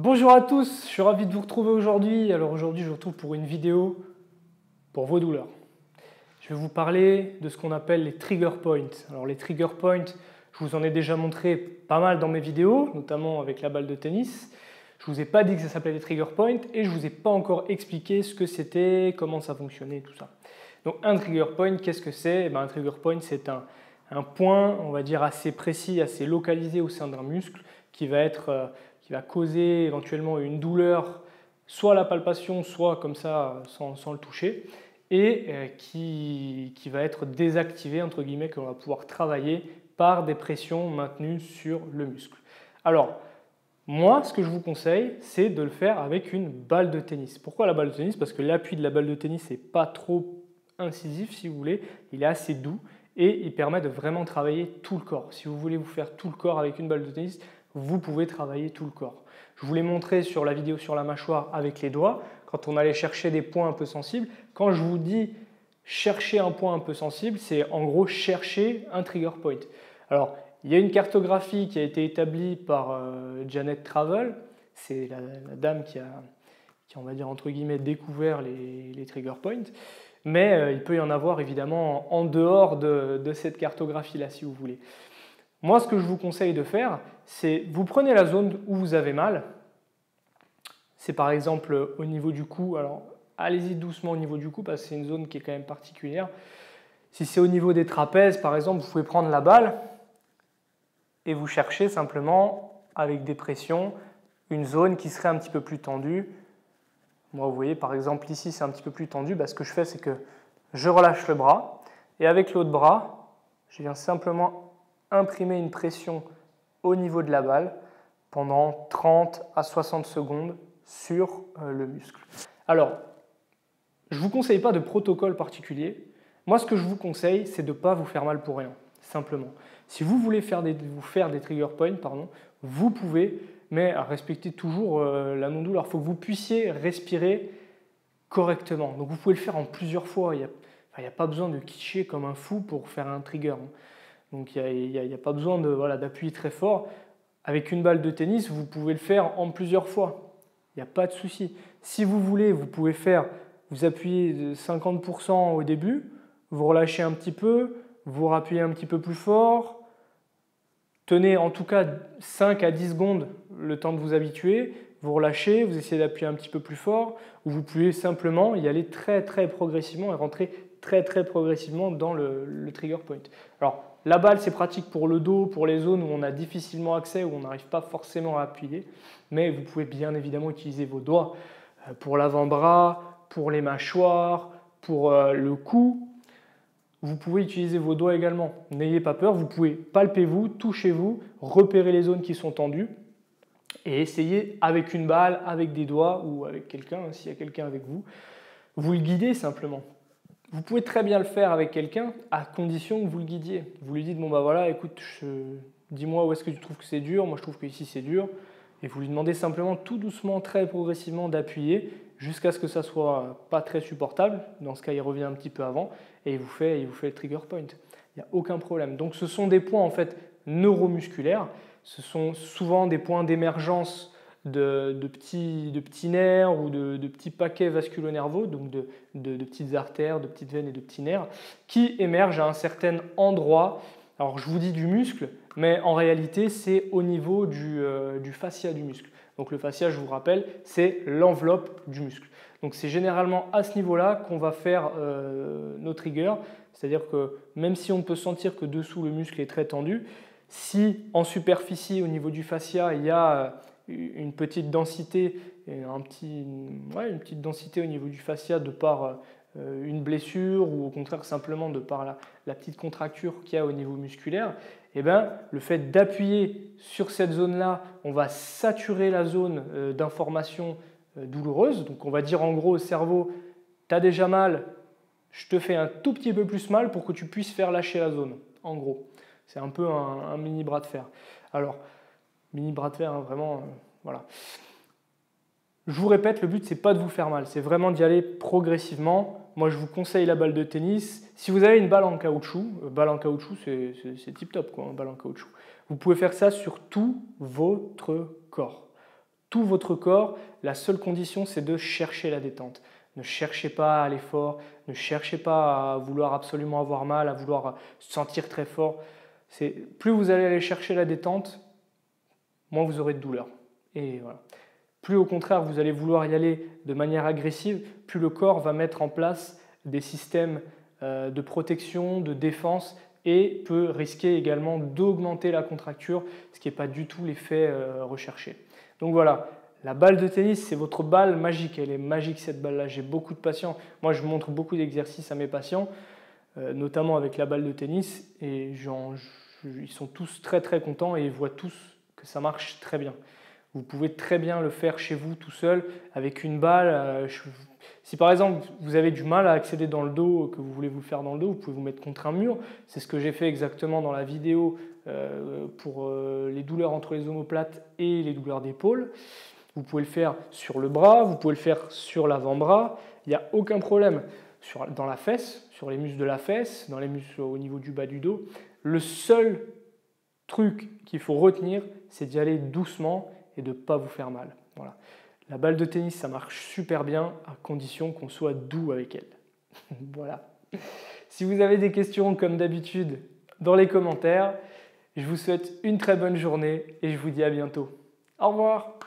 Bonjour à tous, je suis ravi de vous retrouver aujourd'hui. Alors aujourd'hui, je vous retrouve pour une vidéo pour vos douleurs. Je vais vous parler de ce qu'on appelle les trigger points. Alors les trigger points, je vous en ai déjà montré pas mal dans mes vidéos, notamment avec la balle de tennis. Je ne vous ai pas dit que ça s'appelait les trigger points et je ne vous ai pas encore expliqué ce que c'était, comment ça fonctionnait, tout ça. Donc un trigger point, qu'est-ce que c'est? Un trigger point, c'est un point, on va dire, assez précis, assez localisé au sein d'un muscle qui va causer éventuellement une douleur, soit à la palpation, soit comme ça, sans le toucher, et qui va être désactivé, entre guillemets, qu'on va pouvoir travailler par des pressions maintenues sur le muscle. Alors, moi, ce que je vous conseille, c'est de le faire avec une balle de tennis. Pourquoi la balle de tennis? Parce que l'appui de la balle de tennis n'est pas trop incisif, si vous voulez, il est assez doux et il permet de vraiment travailler tout le corps. Si vous voulez vous faire tout le corps avec une balle de tennis, vous pouvez travailler tout le corps. Je vous l'ai montré sur la vidéo sur la mâchoire avec les doigts, quand on allait chercher des points un peu sensibles. Quand je vous dis chercher un point un peu sensible, c'est en gros chercher un trigger point. Alors, il y a une cartographie qui a été établie par Janet Travell, c'est la dame qui, on va dire entre guillemets, découvert les trigger points, mais il peut y en avoir évidemment en dehors de cette cartographie-là si vous voulez. Moi, ce que je vous conseille de faire, c'est vous prenez la zone où vous avez mal. C'est par exemple au niveau du cou. Alors, allez-y doucement au niveau du cou parce que c'est une zone qui est quand même particulière. Si c'est au niveau des trapèzes, par exemple, vous pouvez prendre la balle et vous cherchez simplement, avec des pressions, une zone qui serait un petit peu plus tendue. Moi, vous voyez, par exemple, ici, c'est un petit peu plus tendu. Ce que je fais, c'est que je relâche le bras et avec l'autre bras, je viens simplement imprimer une pression au niveau de la balle pendant 30 à 60 secondes sur le muscle. Alors, je ne vous conseille pas de protocole particulier. Moi, ce que je vous conseille, c'est de ne pas vous faire mal pour rien, simplement. Si vous voulez vous faire des trigger points, vous pouvez, mais respectez toujours la non-douleur. Il faut que vous puissiez respirer correctement. Donc, vous pouvez le faire en plusieurs fois. Il n'y a pas besoin de quicher comme un fou pour faire un trigger. Donc il n'y a pas besoin d'appuyer très fort. Avec une balle de tennis, vous pouvez le faire en plusieurs fois. Il n'y a pas de souci. Si vous voulez, vous appuyez de 50% au début, vous relâchez un petit peu, vous rappuyez un petit peu plus fort, tenez en tout cas 5 à 10 secondes le temps de vous habituer, vous relâchez, vous essayez d'appuyer un petit peu plus fort, ou vous pouvez simplement y aller très très progressivement et rentrer très très progressivement dans le trigger point. Alors, la balle, c'est pratique pour le dos, pour les zones où on a difficilement accès, où on n'arrive pas forcément à appuyer, mais vous pouvez bien évidemment utiliser vos doigts pour l'avant-bras, pour les mâchoires, pour le cou. Vous pouvez utiliser vos doigts également. N'ayez pas peur, vous pouvez palper-vous, touchez-vous, repérer les zones qui sont tendues et essayez avec une balle, avec des doigts ou avec quelqu'un, s'il y a quelqu'un avec vous, vous le guidez simplement. Vous pouvez très bien le faire avec quelqu'un à condition que vous le guidiez. Vous lui dites, bon voilà, écoute, dis-moi où est-ce que tu trouves que c'est dur, moi je trouve que ici c'est dur. Et vous lui demandez simplement tout doucement, très progressivement d'appuyer jusqu'à ce que ça soit pas très supportable. Dans ce cas, il revient un petit peu avant et il vous fait le trigger point. Il n'y a aucun problème. Donc ce sont des points en fait neuromusculaires. Ce sont souvent des points d'émergence de petits nerfs ou de petits paquets vasculo-nerveux, donc de petites artères, de petites veines et de petits nerfs, qui émergent à un certain endroit. Alors je vous dis du muscle, mais en réalité c'est au niveau du fascia du muscle. Donc le fascia, je vous rappelle, c'est l'enveloppe du muscle. Donc c'est généralement à ce niveau-là qu'on va faire nos triggers, c'est-à-dire que même si on peut sentir que dessous le muscle est très tendu, si en superficie au niveau du fascia il y a une petite densité, une petite densité au niveau du fascia de par une blessure ou au contraire simplement de par la petite contracture qu'il y a au niveau musculaire, le fait d'appuyer sur cette zone-là, on va saturer la zone d'information douloureuse. Donc on va dire en gros au cerveau, tu as déjà mal, je te fais un tout petit peu plus mal pour que tu puisses faire lâcher la zone, en gros. C'est un peu un mini bras de fer. Alors, mini bras de fer, hein, vraiment, voilà. Je vous répète, le but, c'est pas de vous faire mal, c'est vraiment d'y aller progressivement. Moi, je vous conseille la balle de tennis. Si vous avez une balle en caoutchouc, c'est tip top, quoi, une balle en caoutchouc. Vous pouvez faire ça sur tout votre corps. tout votre corps. La seule condition, c'est de chercher la détente. Ne cherchez pas à aller fort, ne cherchez pas à vouloir absolument avoir mal, à vouloir se sentir très fort. Plus vous allez aller chercher la détente, moins vous aurez de douleur. Et voilà. Plus au contraire vous allez vouloir y aller de manière agressive, plus le corps va mettre en place des systèmes de protection, de défense et peut risquer également d'augmenter la contracture, ce qui n'est pas du tout l'effet recherché. Donc voilà, la balle de tennis, c'est votre balle magique. Elle est magique cette balle-là. J'ai beaucoup de patients. Moi, je montre beaucoup d'exercices à mes patients, notamment avec la balle de tennis, et ils sont tous très très contents et ils voient tous que ça marche très bien. Vous pouvez très bien le faire chez vous tout seul avec une balle. Si par exemple vous avez du mal à accéder dans le dos, que vous voulez vous le faire dans le dos, vous pouvez vous mettre contre un mur. C'est ce que j'ai fait exactement dans la vidéo pour les douleurs entre les omoplates et les douleurs d'épaule. Vous pouvez le faire sur le bras, vous pouvez le faire sur l'avant-bras. Il n'y a aucun problème dans la fesse, sur les muscles de la fesse, dans les muscles au niveau du bas du dos. Le seul truc qu'il faut retenir, c'est d'y aller doucement et de ne pas vous faire mal. Voilà. La balle de tennis, ça marche super bien à condition qu'on soit doux avec elle. Voilà. Si vous avez des questions, comme d'habitude, dans les commentaires, je vous souhaite une très bonne journée et je vous dis à bientôt. Au revoir.